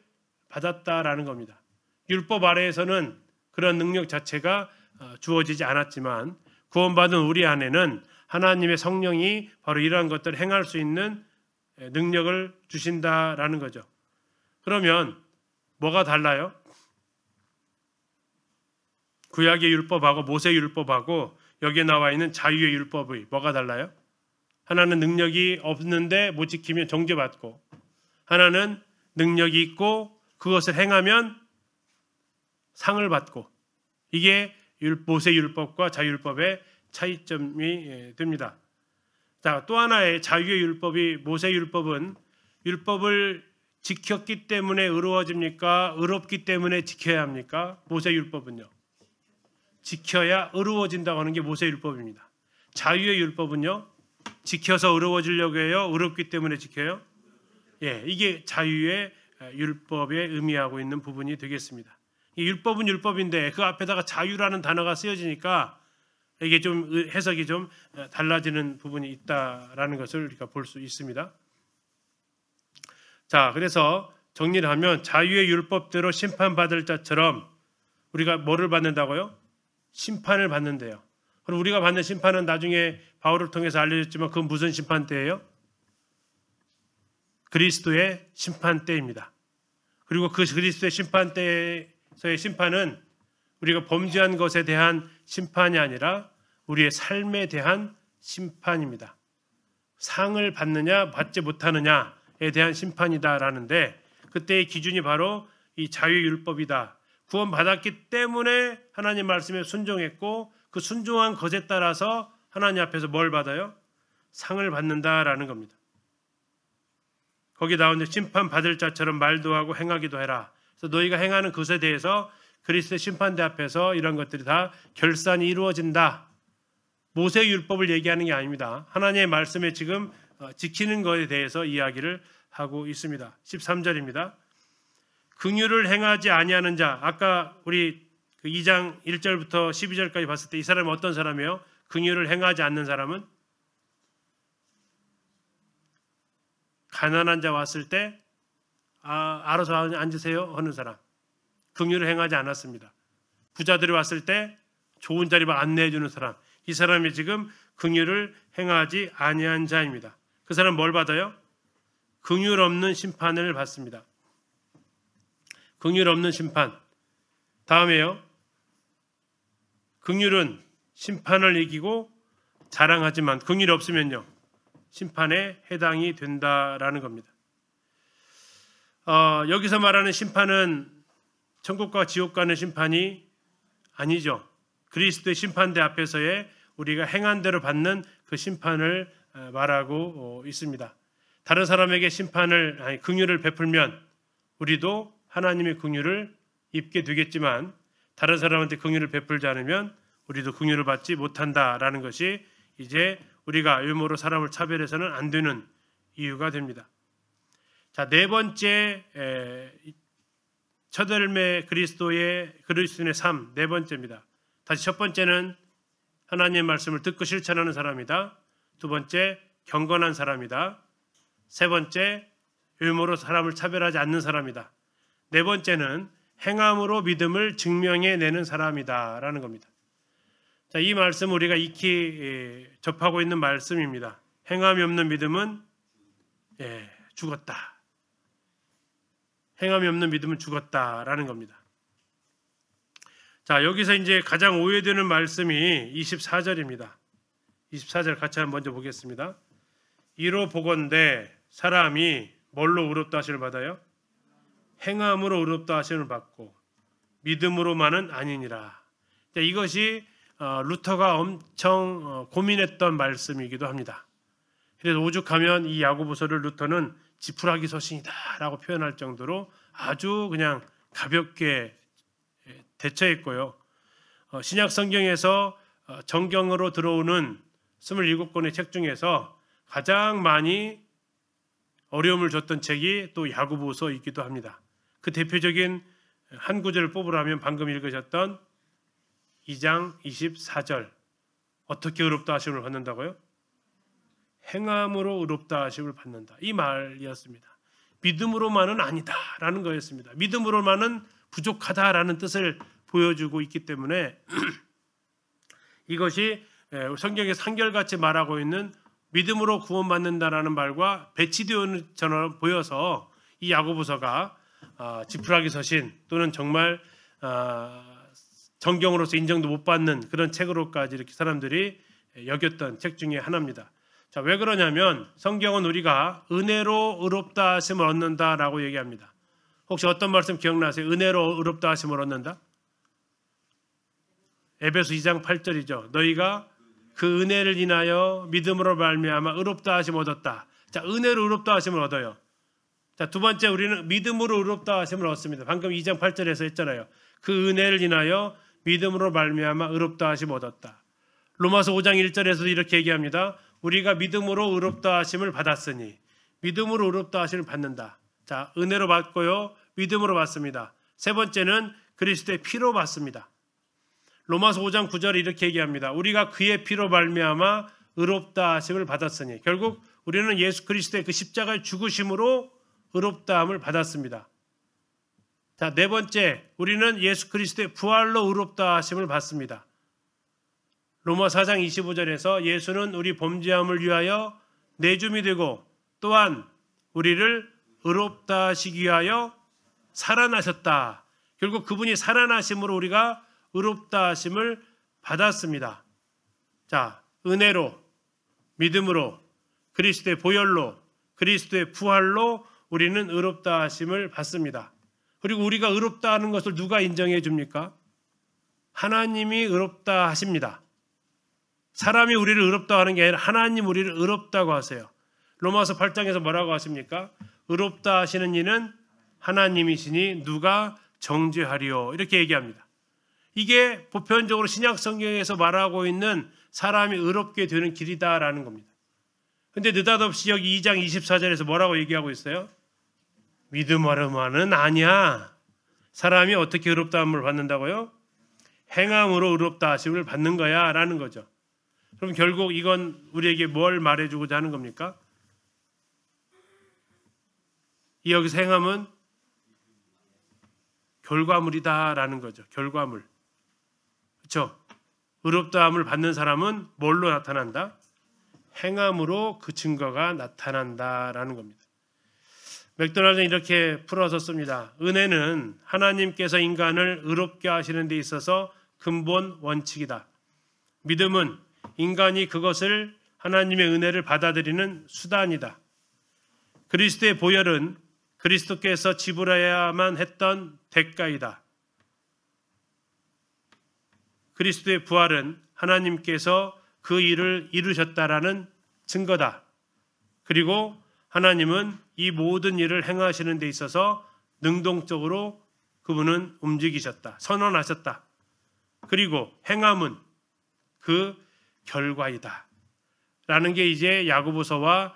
받았다라는 겁니다. 율법 아래에서는 그런 능력 자체가 주어지지 않았지만 구원받은 우리 안에는 하나님의 성령이 바로 이러한 것들을 행할 수 있는 능력을 주신다라는 거죠. 그러면 뭐가 달라요? 구약의 율법하고 모세 율법하고 여기에 나와 있는 자유의 율법의 뭐가 달라요? 하나는 능력이 없는데 못 지키면 정죄받고, 하나는 능력이 있고 그것을 행하면 상을 받고, 이게 모세 율법과 자유율법의 차이점이 됩니다. 자, 또 하나의 자유의 율법이 모세 율법은 율법을 지켰기 때문에 의로워집니까? 의롭기 때문에 지켜야 합니까? 모세 율법은요. 지켜야 의로워진다고 하는 게 모세 율법입니다. 자유의 율법은요. 지켜서 의로워지려고 해요? 의롭기 때문에 지켜요? 예, 이게 자유의 율법에 의미하고 있는 부분이 되겠습니다. 이 율법은 율법인데 그 앞에다가 자유라는 단어가 쓰여지니까 이게 좀 해석이 좀 달라지는 부분이 있다라는 것을 우리가 볼 수 있습니다. 자, 그래서 정리를 하면 자유의 율법대로 심판받을 자처럼 우리가 뭐를 받는다고요? 심판을 받는데요. 그럼 우리가 받는 심판은 나중에 바울을 통해서 알려졌지만 그건 무슨 심판대예요? 그리스도의 심판대입니다. 그리고 그 그리스도의 심판대에서의 심판은 우리가 범죄한 것에 대한 심판이 아니라 우리의 삶에 대한 심판입니다. 상을 받느냐 받지 못하느냐에 대한 심판이다라는데 그때의 기준이 바로 이 자유율법이다. 구원받았기 때문에 하나님 말씀에 순종했고 그 순종한 것에 따라서 하나님 앞에서 뭘 받아요? 상을 받는다라는 겁니다. 거기 나오는 심판받을 자처럼 말도 하고 행하기도 해라. 그래서 너희가 행하는 것에 대해서 그리스도의 심판대 앞에서 이런 것들이 다 결산이 이루어진다. 모세의 율법을 얘기하는 게 아닙니다. 하나님의 말씀에 지금 지키는 것에 대해서 이야기를 하고 있습니다. 13절입니다. 긍휼을 행하지 아니하는 자. 아까 우리 2장 1절부터 12절까지 봤을 때 이 사람은 어떤 사람이에요? 긍휼을 행하지 않는 사람은 가난한 자 왔을 때 알아서 앉으세요 하는 사람. 긍휼을 행하지 않았습니다. 부자들이 왔을 때 좋은 자리 안내해 주는 사람. 이 사람이 지금 긍휼을 행하지 아니한 자입니다. 그 사람 뭘 받아요? 긍휼 없는 심판을 받습니다. 긍휼 없는 심판. 다음에요. 긍휼은 심판을 이기고 자랑하지만 긍휼이 없으면요. 심판에 해당이 된다라는 겁니다. 여기서 말하는 심판은 천국과 지옥 가는 심판이 아니죠. 그리스도의 심판대 앞에서의 우리가 행한 대로 받는 그 심판을 말하고 있습니다. 다른 사람에게 긍휼을 베풀면 우리도 하나님의 긍휼을 입게 되겠지만 다른 사람한테 긍휼을 베풀지 않으면 우리도 긍휼을 받지 못한다라는 것이 이제 우리가 외모로 사람을 차별해서는 안 되는 이유가 됩니다. 자, 네 번째 첫 열매 그리스도인의 삶 네 번째입니다. 다시 첫 번째는 하나님의 말씀을 듣고 실천하는 사람이다. 두 번째 경건한 사람이다. 세 번째 외모로 사람을 차별하지 않는 사람이다. 네 번째는 행함으로 믿음을 증명해내는 사람이다라는 겁니다. 자, 이 말씀 우리가 익히 접하고 있는 말씀입니다. 행함이 없는 믿음은 죽었다. 행함이 없는 믿음은 죽었다라는 겁니다. 자, 여기서 이제 가장 오해되는 말씀이 24절입니다. 24절 같이 한번 먼저 보겠습니다. 이로 보건대 사람이 뭘로 의롭다 하심을 받아요? 행함으로 의롭다 하심을 받고 믿음으로만은 아니니라. 자, 이것이 루터가 엄청 고민했던 말씀이기도 합니다. 그래서 오죽하면 이 야고보서를 루터는 지푸라기 서신이다라고 표현할 정도로 아주 그냥 가볍게 대처했고요. 신약 성경에서 정경으로 들어오는 27권의 책 중에서 가장 많이 어려움을 줬던 책이 또 야고보서이기도 합니다. 그 대표적인 한 구절을 뽑으라면 방금 읽으셨던 2장 24절 어떻게 의롭다 하심을 받는다고요? 행함으로 의롭다 하심을 받는다. 이 말이었습니다. 믿음으로만은 아니다라는 거였습니다. 믿음으로만은 부족하다라는 뜻을 보여주고 있기 때문에 이것이 성경에서 한결같이 말하고 있는 믿음으로 구원받는다라는 말과 배치되어 있는 것처럼 보여서 이 야고보서가 지푸라기 서신 또는 정말 정경으로서 인정도 못 받는 그런 책으로까지 이렇게 사람들이 여겼던 책 중에 하나입니다. 자, 왜 그러냐면 성경은 우리가 은혜로 의롭다 하심을 얻는다라고 얘기합니다. 혹시 어떤 말씀 기억나세요? 은혜로 의롭다 하심을 얻는다? 에베소 2장 8절이죠. 너희가 그 은혜를 인하여 믿음으로 말미암아 의롭다 하심을 얻었다. 자, 은혜로 의롭다 하심을 얻어요. 자, 두 번째 우리는 믿음으로 의롭다 하심을 얻습니다. 방금 2장 8절에서 했잖아요. 그 은혜를 인하여 믿음으로 말미암아 의롭다 하심을 얻었다. 로마서 5장 1절에서도 이렇게 얘기합니다. 우리가 믿음으로 의롭다 하심을 받았으니 믿음으로 의롭다 하심을 받는다. 자, 은혜로 받고요. 믿음으로 받습니다. 세 번째는 그리스도의 피로 받습니다. 로마서 5장 9절에 이렇게 얘기합니다. 우리가 그의 피로 말미암아 의롭다 하심을 받았으니, 결국 우리는 예수 그리스도의 그 십자가의 죽으심으로 의롭다함을 받았습니다. 자, 네 번째, 우리는 예수 그리스도의 부활로 의롭다 하심을 받습니다. 로마서 4장 25절에서 예수는 우리 범죄함을 위하여 내줌이 되고 또한 우리를 의롭다 하시기 위하여 살아나셨다. 결국 그분이 살아나심으로 우리가 의롭다 하심을 받았습니다. 자, 은혜로, 믿음으로, 그리스도의 보혈로, 그리스도의 부활로 우리는 의롭다 하심을 받습니다. 그리고 우리가 의롭다 하는 것을 누가 인정해 줍니까? 하나님이 의롭다 하십니다. 사람이 우리를 의롭다 하는 게 아니라 하나님 우리를 의롭다고 하세요. 로마서 8장에서 뭐라고 하십니까? 의롭다 하시는 이는 하나님이시니 누가 정죄하리요, 이렇게 얘기합니다. 이게 보편적으로 신약 성경에서 말하고 있는 사람이 의롭게 되는 길이다라는 겁니다. 근데 느닷없이 여기 2장 24절에서 뭐라고 얘기하고 있어요? 믿음으로만은 아니야. 사람이 어떻게 의롭다함을 받는다고요? 행함으로 의롭다 하심을 받는 거야 라는 거죠. 그럼 결국 이건 우리에게 뭘 말해주고자 하는 겁니까? 여기서 행함은 결과물이다라는 거죠. 결과물. 그렇죠? 의롭다함을 받는 사람은 뭘로 나타난다? 행함으로 그 증거가 나타난다라는 겁니다. 맥도날드는 이렇게 풀어서 씁니다. 은혜는 하나님께서 인간을 의롭게 하시는 데 있어서 근본 원칙이다. 믿음은 인간이 그것을 하나님의 은혜를 받아들이는 수단이다. 그리스도의 보혈은 그리스도께서 지불해야만 했던 대가이다. 그리스도의 부활은 하나님께서 그 일을 이루셨다라는 증거다. 그리고 하나님은 이 모든 일을 행하시는 데 있어서 능동적으로 그분은 움직이셨다. 선언하셨다. 그리고 행함은 그 결과이다. 라는 게 이제 야고보서와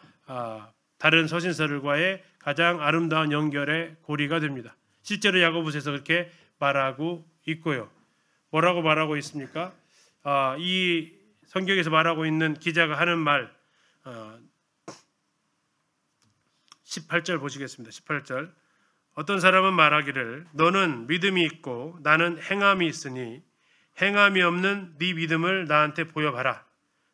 다른 서신서들과의 가장 아름다운 연결의 고리가 됩니다. 실제로 야고보서에서 그렇게 말하고 있고요. 뭐라고 말하고 있습니까? 이 성경에서 말하고 있는 기자가 하는 말 18절 보시겠습니다. 18절. 어떤 사람은 말하기를 너는 믿음이 있고 나는 행함이 있으니 행함이 없는 네 믿음을 나한테 보여봐라.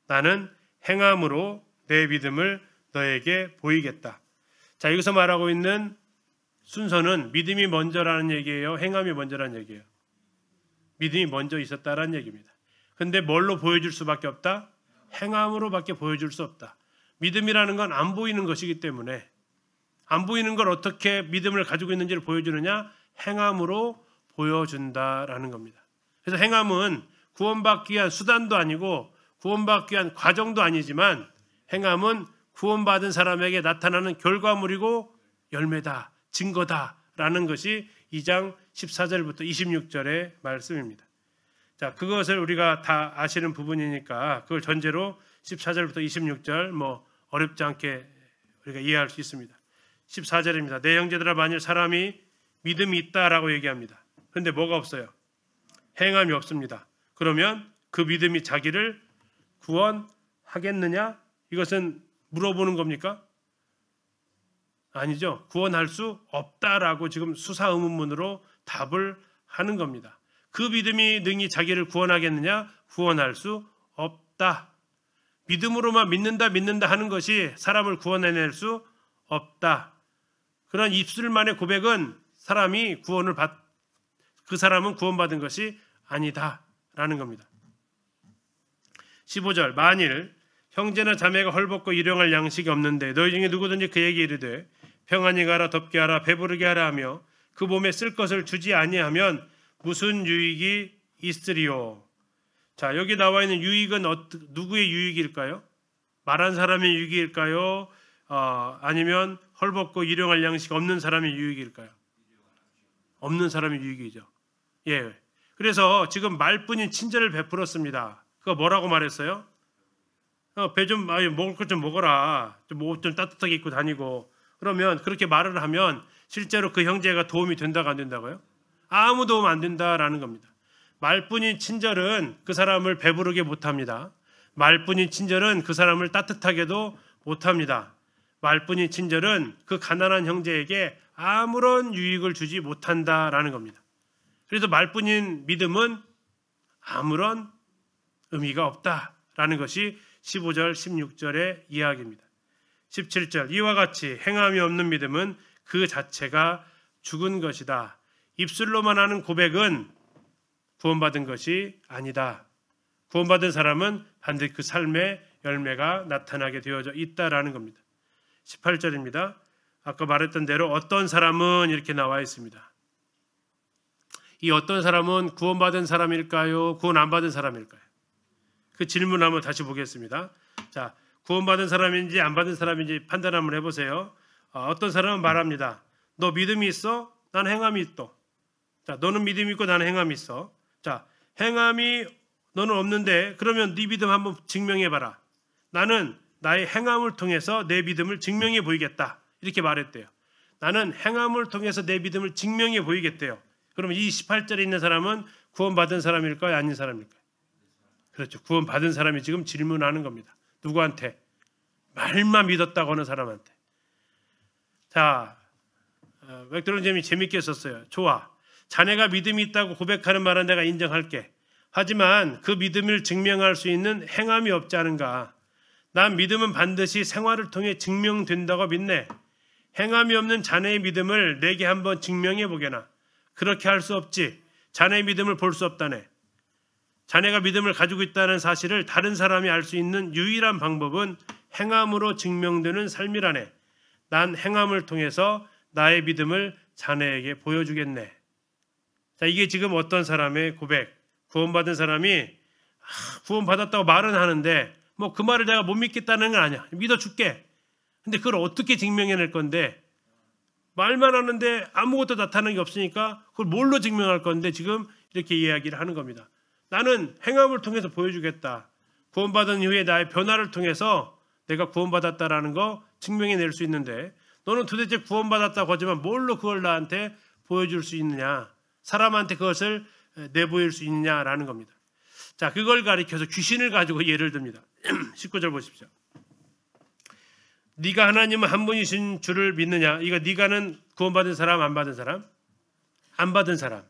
나는 행함으로 내 믿음을 너에게 보이겠다. 자, 여기서 말하고 있는 순서는 믿음이 먼저라는 얘기예요? 행함이 먼저라는 얘기예요? 믿음이 먼저 있었다라는 얘기입니다. 근데 뭘로 보여줄 수밖에 없다? 행함으로밖에 보여줄 수 없다. 믿음이라는 건 안 보이는 것이기 때문에 안 보이는 걸 어떻게 믿음을 가지고 있는지를 보여주느냐? 행함으로 보여준다라는 겁니다. 그래서 행함은 구원받기 위한 수단도 아니고 구원받기 위한 과정도 아니지만 행함은 구원받은 사람에게 나타나는 결과물이고 열매다, 증거다라는 것이 2장 14절부터 26절의 말씀입니다. 자, 그것을 우리가 다 아시는 부분이니까 그걸 전제로 14절부터 26절 뭐 어렵지 않게 우리가 이해할 수 있습니다. 14절입니다. 내 형제들아 만일 사람이 믿음이 있다라고 얘기합니다. 그런데 뭐가 없어요? 행함이 없습니다. 그러면 그 믿음이 자기를 구원하겠느냐? 이것은 물어보는 겁니까? 아니죠. 구원할 수 없다라고 지금 수사의문문으로 답을 하는 겁니다. 그 믿음이 능히 자기를 구원하겠느냐? 구원할 수 없다. 믿음으로만 믿는다 하는 것이 사람을 구원해낼 수 없다. 그런 입술만의 고백은 그 사람은 구원받은 것이 아니다라는 겁니다. 15절 만일 형제나 자매가 헐벗고 일용할 양식이 없는데 너희 중에 누구든지 그에게 이르되 평안히 가라 덥게 하라 배부르게 하라 하며 그 몸에 쓸 것을 주지 아니하면 무슨 유익이 있으리요. 자, 여기 나와 있는 유익은 누구의 유익일까요? 말한 사람의 유익일까요? 아니면 헐벗고 일용할 양식 없는 사람의 유익일까요? 없는 사람의 유익이죠. 예. 그래서 지금 말뿐인 친절을 베풀었습니다. 그거 뭐라고 말했어요? 배 좀 먹을 것 좀 먹어라. 옷 좀 따뜻하게 입고 다니고. 그러면 그렇게 말을 하면 실제로 그 형제가 도움이 된다고 안 된다고요? 아무 도움 안 된다라는 겁니다. 말뿐인 친절은 그 사람을 배부르게 못합니다. 말뿐인 친절은 그 사람을 따뜻하게도 못합니다. 말뿐인 친절은 그 가난한 형제에게 아무런 유익을 주지 못한다라는 겁니다. 그래서 말뿐인 믿음은 아무런 의미가 없다라는 것이 15절, 16절의 이야기입니다. 17절, 이와 같이 행함이 없는 믿음은 그 자체가 죽은 것이다. 입술로만 하는 고백은 구원받은 것이 아니다. 구원받은 사람은 반드시 그 삶의 열매가 나타나게 되어져 있다라는 겁니다. 18절입니다. 아까 말했던 대로 어떤 사람은 이렇게 나와 있습니다. 이 어떤 사람은 구원받은 사람일까요? 구원 안 받은 사람일까요? 그 질문 한번 다시 보겠습니다. 자, 구원받은 사람인지 안 받은 사람인지 판단 한번 해보세요. 어떤 사람은 말합니다. 너 믿음이 있어? 난 행함이 있어. 자, 너는 믿음이 있고 나는 행함이 있어. 자, 행함이 너는 없는데 그러면 네 믿음 한번 증명해봐라. 나는 나의 행함을 통해서 내 믿음을 증명해 보이겠다. 이렇게 말했대요. 나는 행함을 통해서 내 믿음을 증명해 보이겠대요. 그러면 이 18절에 있는 사람은 구원받은 사람일까요? 아닌 사람일까요? 그렇죠. 구원받은 사람이 지금 질문하는 겁니다. 누구한테? 말만 믿었다고 하는 사람한테. 자, 맥도날드 재밌게 썼어요. 좋아. 자네가 믿음이 있다고 고백하는 말은 내가 인정할게. 하지만 그 믿음을 증명할 수 있는 행함이 없지 않은가? 난 믿음은 반드시 생활을 통해 증명된다고 믿네. 행함이 없는 자네의 믿음을 내게 한번 증명해 보게나. 그렇게 할 수 없지. 자네의 믿음을 볼 수 없다네. 자네가 믿음을 가지고 있다는 사실을 다른 사람이 알 수 있는 유일한 방법은 행함으로 증명되는 삶이라네. 난 행함을 통해서 나의 믿음을 자네에게 보여주겠네. 자, 이게 지금 어떤 사람의 고백. 구원받은 사람이 구원받았다고 말은 하는데 뭐 그 말을 내가 못 믿겠다는 건 아니야. 믿어줄게. 근데 그걸 어떻게 증명해낼 건데 말만 하는데 아무것도 나타나는 게 없으니까 그걸 뭘로 증명할 건데 지금 이렇게 이야기를 하는 겁니다. 나는 행함을 통해서 보여주겠다. 구원받은 이후에 나의 변화를 통해서 내가 구원받았다라는 거 증명해낼 수 있는데 너는 도대체 구원받았다고 하지만 뭘로 그걸 나한테 보여줄 수 있느냐. 사람한테 그것을 내보일 수 있느냐라는 겁니다. 자, 그걸 가리켜서 귀신을 가지고 예를 듭니다. 19절 보십시오. 네가 하나님은 한 분이신 줄을 믿느냐? 이거 네가는 구원받은 사람, 안 받은 사람? 안 받은 사람.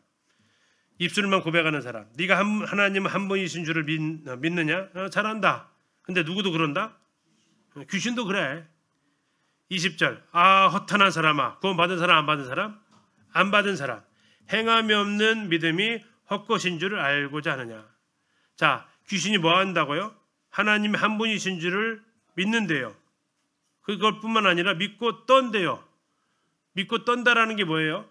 입술만 고백하는 사람. 네가 하나님은 한 분이신 줄을 믿느냐? 잘한다. 근데 누구도 그런다? 귀신도 그래. 20절. 허탄한 사람아. 구원받은 사람, 안 받은 사람? 안 받은 사람. 행함이 없는 믿음이 헛것인 줄을 알고자 하느냐. 자, 귀신이 뭐 한다고요? 하나님 한 분이신 줄을 믿는데요. 그것뿐만 아니라 믿고 떤대요. 믿고 떤다라는 게 뭐예요?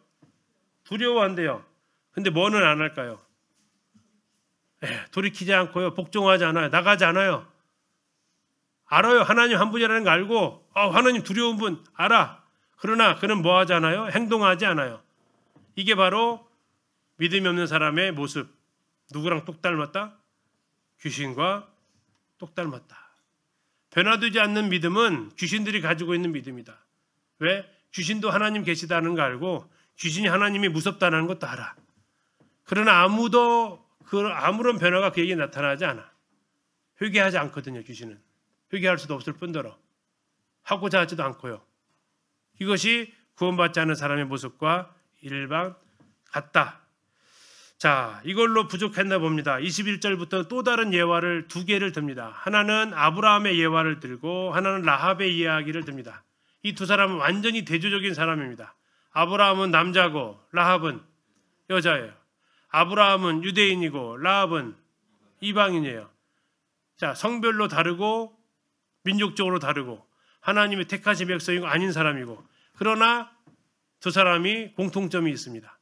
두려워한대요. 근데 뭐는 안 할까요? 돌이키지 않고요. 복종하지 않아요. 나가지 않아요. 알아요. 하나님 한 분이라는 거 알고 하나님 두려운 분 알아. 그러나 그는 뭐 하지 않아요? 행동하지 않아요. 이게 바로 믿음이 없는 사람의 모습. 누구랑 똑 닮았다? 귀신과 똑 닮았다. 변화되지 않는 믿음은 귀신들이 가지고 있는 믿음이다. 왜? 귀신도 하나님 계시다는 거 알고 귀신이 하나님이 무섭다는 것도 알아. 그러나 아무런 변화가 그에게 나타나지 않아. 회개하지 않거든요. 귀신은. 회개할 수도 없을 뿐더러 하고자 하지도 않고요. 이것이 구원받지 않은 사람의 모습과 일반 같다. 자, 이걸로 부족했나 봅니다. 21절부터 또 다른 예화를 두 개를 듭니다. 하나는 아브라함의 예화를 들고 하나는 라합의 이야기를 듭니다. 이 두 사람은 완전히 대조적인 사람입니다. 아브라함은 남자고 라합은 여자예요. 아브라함은 유대인이고 라합은 이방인이에요. 자, 성별로 다르고 민족적으로 다르고 하나님의 택하신 백성이고 아닌 사람이고 그러나 두 사람이 공통점이 있습니다.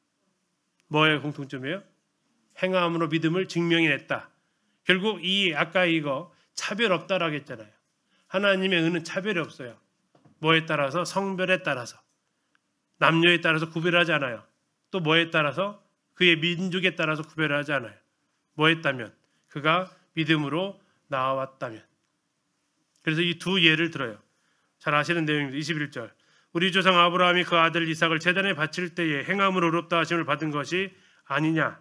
뭐의 공통점이에요? 행함으로 믿음을 증명해냈다. 결국 아까 이거 차별 없다라고 했잖아요. 하나님의 은은 차별이 없어요. 뭐에 따라서? 성별에 따라서. 남녀에 따라서 구별하지 않아요. 또 뭐에 따라서? 그의 민족에 따라서 구별하지 않아요. 뭐 했다면? 그가 믿음으로 나왔다면. 그래서 이 두 예를 들어요. 잘 아시는 내용입니다. 21절. 우리 조상 아브라함이 그 아들 이삭을 제단에 바칠 때에 행함으로 의롭다 하심을 받은 것이 아니냐.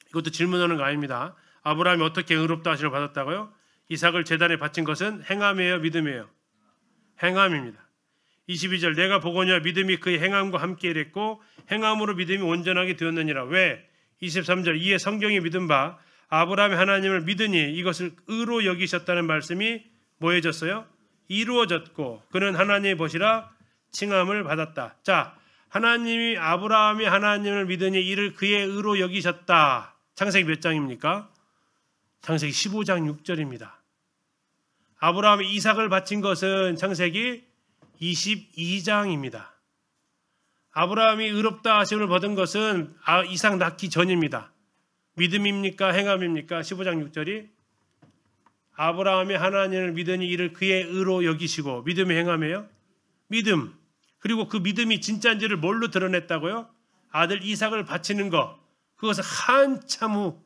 이것도 질문하는 거 아닙니다. 아브라함이 어떻게 의롭다 하심을 받았다고요? 이삭을 제단에 바친 것은 행함이에요, 믿음이에요? 행함입니다. 22절 내가 보거니와 믿음이 그의 행함과 함께 일했고 행함으로 믿음이 온전하게 되었느니라. 왜? 23절 이에 성경이 믿은 바 아브라함이 하나님을 믿으니 이것을 의로 여기셨다는 말씀이 뭐해졌어요? 이루어졌고 그는 하나님의 보시라 칭함을 받았다. 자, 하나님이 아브라함이 하나님을 믿으니 이를 그의 의로 여기셨다. 창세기 몇 장입니까? 창세기 15장 6절입니다. 아브라함이 이삭을 바친 것은 창세기 22장입니다. 아브라함이 의롭다 하심을 받은 것은 이삭 낳기 전입니다. 믿음입니까? 행함입니까? 15장 6절이 아브라함이 하나님을 믿으니 이를 그의 의로 여기시고 믿음의 행함이에요? 믿음. 그리고 그 믿음이 진짜인지를 뭘로 드러냈다고요? 아들 이삭을 바치는 것. 그것은 한참 후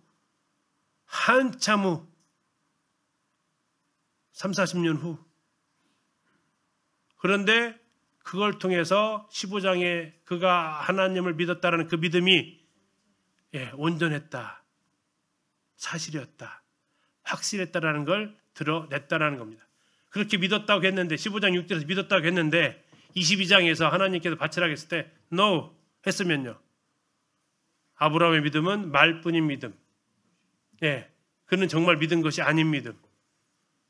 30-40년 후. 그런데 그걸 통해서 15장에 그가 하나님을 믿었다라는 그 믿음이 온전했다. 사실이었다. 확실했다라는 걸 드러냈다라는 겁니다. 그렇게 믿었다고 했는데 15장 6절에서 믿었다고 했는데 22장에서 하나님께서 바치라고 했을 때 no 했으면요. 아브라함의 믿음은 말뿐인 믿음. 그는 정말 믿은 것이 아닌 믿음.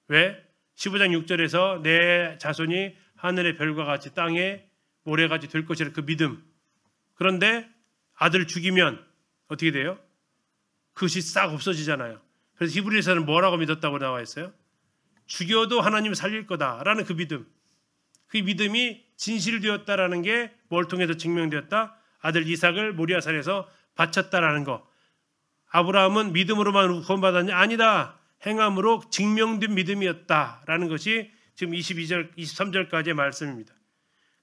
왜? 15장 6절에서 내 자손이 하늘의 별과 같이 땅에 모래같이 될 것이라 그 믿음. 그런데 아들 죽이면 어떻게 돼요? 그것이 싹 없어지잖아요. 그래서 히브리서는 뭐라고 믿었다고 나와 있어요? 죽여도 하나님을 살릴 거다라는 그 믿음. 그 믿음이 진실되었다라는 게 뭘 통해서 증명되었다? 아들 이삭을 모리아산에서 바쳤다라는 거. 아브라함은 믿음으로만 구원받았냐? 아니다. 행함으로 증명된 믿음이었다라는 것이 지금 22절, 23절까지의 말씀입니다.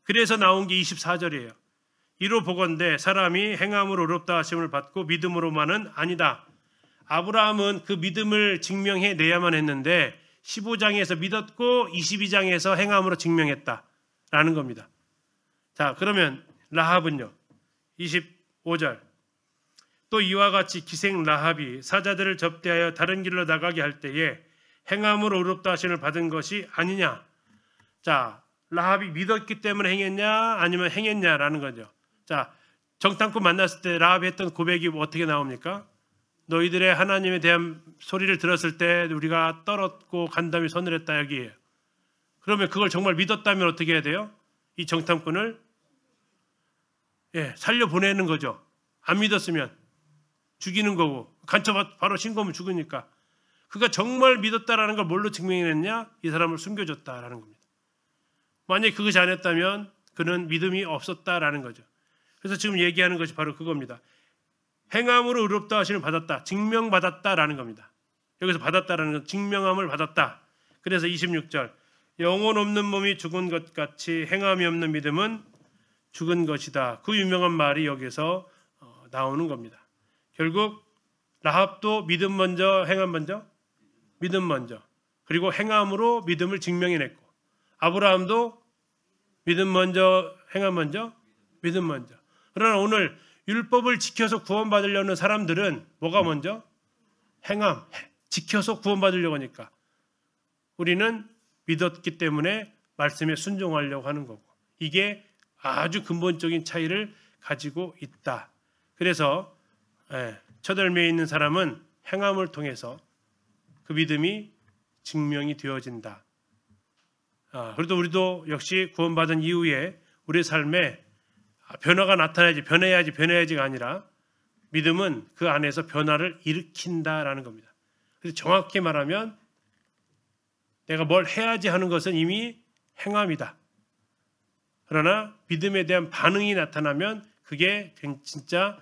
그래서 나온 게 24절이에요. 이로 보건대 사람이 행함으로 의롭다 하심을 받고 믿음으로만은 아니다. 아브라함은 그 믿음을 증명해내야만 했는데 15장에서 믿었고 22장에서 행함으로 증명했다라는 겁니다. 자, 그러면 라합은요. 25절 또 이와 같이 기생 라합이 사자들을 접대하여 다른 길로 나가게 할 때에 행함으로 의롭다 하심을 받은 것이 아니냐. 자, 라합이 믿었기 때문에 행했냐 아니면 행했냐라는 거죠. 자, 정탐꾼 만났을 때 라합이 했던 고백이 어떻게 나옵니까? 너희들의 하나님에 대한 소리를 들었을 때 우리가 떨었고 간담이 서늘했다 여기에요. 그러면 그걸 정말 믿었다면 어떻게 해야 돼요? 이 정탐꾼을 살려보내는 거죠. 안 믿었으면 죽이는 거고 간첩 바로 신고하면 죽으니까. 그가 정말 믿었다라는 걸 뭘로 증명했냐? 이 사람을 숨겨줬다라는 겁니다. 만약에 그것이 아니었다면 그는 믿음이 없었다라는 거죠. 그래서 지금 얘기하는 것이 바로 그겁니다. 행함으로 의롭다 하심을 받았다. 증명받았다라는 겁니다. 여기서 받았다라는 건 증명함을 받았다. 그래서 26절 영혼 없는 몸이 죽은 것 같이 행함이 없는 믿음은 죽은 것이다. 그 유명한 말이 여기서 나오는 겁니다. 결국 라합도 믿음 먼저 행함 먼저? 믿음 먼저. 그리고 행함으로 믿음을 증명해냈고 아브라함도 믿음 먼저 행함 먼저? 믿음 먼저. 그러나 오늘 율법을 지켜서 구원받으려는 사람들은 뭐가 먼저? 행함. 지켜서 구원받으려고 하니까 우리는 믿었기 때문에 말씀에 순종하려고 하는 거고 이게 아주 근본적인 차이를 가지고 있다. 그래서 첫열매에 있는 사람은 행함을 통해서 그 믿음이 증명이 되어진다. 그래도 우리도 역시 구원받은 이후에 우리 삶에 변화가 나타나야지 변해야지가 아니라 믿음은 그 안에서 변화를 일으킨다라는 겁니다. 그래서 정확히 말하면 내가 뭘 해야지 하는 것은 이미 행함이다. 그러나 믿음에 대한 반응이 나타나면 그게 진짜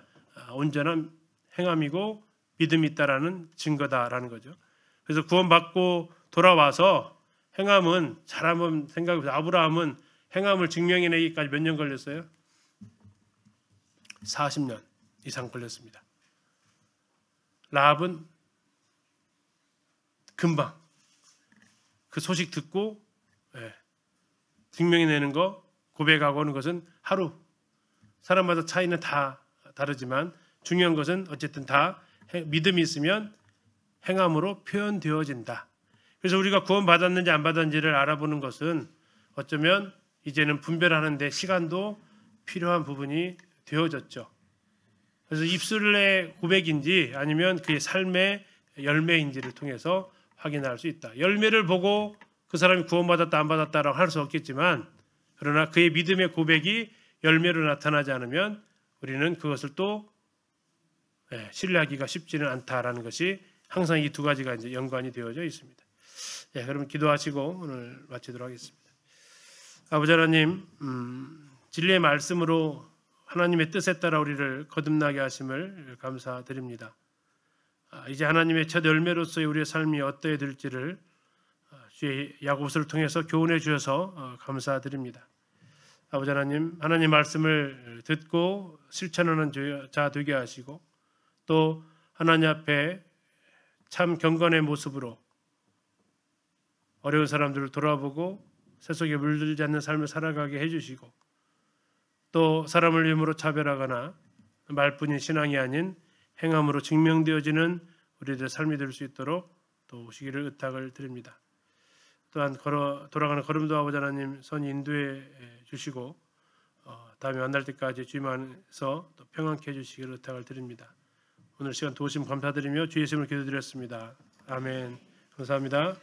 온전한 행함이고 믿음이 있다라는 증거다라는 거죠. 그래서 구원받고 돌아와서 행함은 잘 한번 생각해보세요. 아브라함은 행함을 증명해내기까지 몇 년 걸렸어요? 40년 이상 걸렸습니다. 라합은 금방 그 소식 듣고 증명해내는 거 고백하고 하는 것은 하루. 사람마다 차이는 다 다르지만 중요한 것은 어쨌든 다 믿음이 있으면 행함으로 표현되어진다. 그래서 우리가 구원받았는지 안 받았는지를 알아보는 것은 어쩌면 이제는 분별하는 데 시간도 필요한 부분이 되어졌죠. 그래서 입술의 고백인지 아니면 그의 삶의 열매인지를 통해서 확인할 수 있다. 열매를 보고 그 사람이 구원받았다 안 받았다라고 할 수 없겠지만 그러나 그의 믿음의 고백이 열매로 나타나지 않으면 우리는 그것을 또 신뢰하기가 쉽지는 않다라는 것이 항상 이 두 가지가 이제 연관이 되어져 있습니다. 그러면 기도하시고 오늘 마치도록 하겠습니다. 아버지 하나님, 진리의 말씀으로 하나님의 뜻에 따라 우리를 거듭나게 하심을 감사드립니다. 이제 하나님의 첫 열매로서의 우리의 삶이 어떠해야 될지를 주의 야고보서를 통해서 교훈해 주셔서 감사드립니다. 아버지 하나님, 하나님 말씀을 듣고 실천하는 자 되게 하시고 또 하나님 앞에 참 경건의 모습으로 어려운 사람들을 돌아보고 세속에 물들지 않는 삶을 살아가게 해주시고 또 사람을 이름으로 차별하거나 말뿐인 신앙이 아닌 행함으로 증명되어지는 우리들의 삶이 될 수 있도록 또 오시기를 의탁을 드립니다. 또한 돌아가는 걸음도 아버지 하나님 선 인도해 주시고 다음에 만날 때까지 주님 안에서 또 평안케 해주시기를 의탁을 드립니다. 오늘 시간 도우심 감사드리며 주의 이름으로 기도드렸습니다. 아멘. 감사합니다.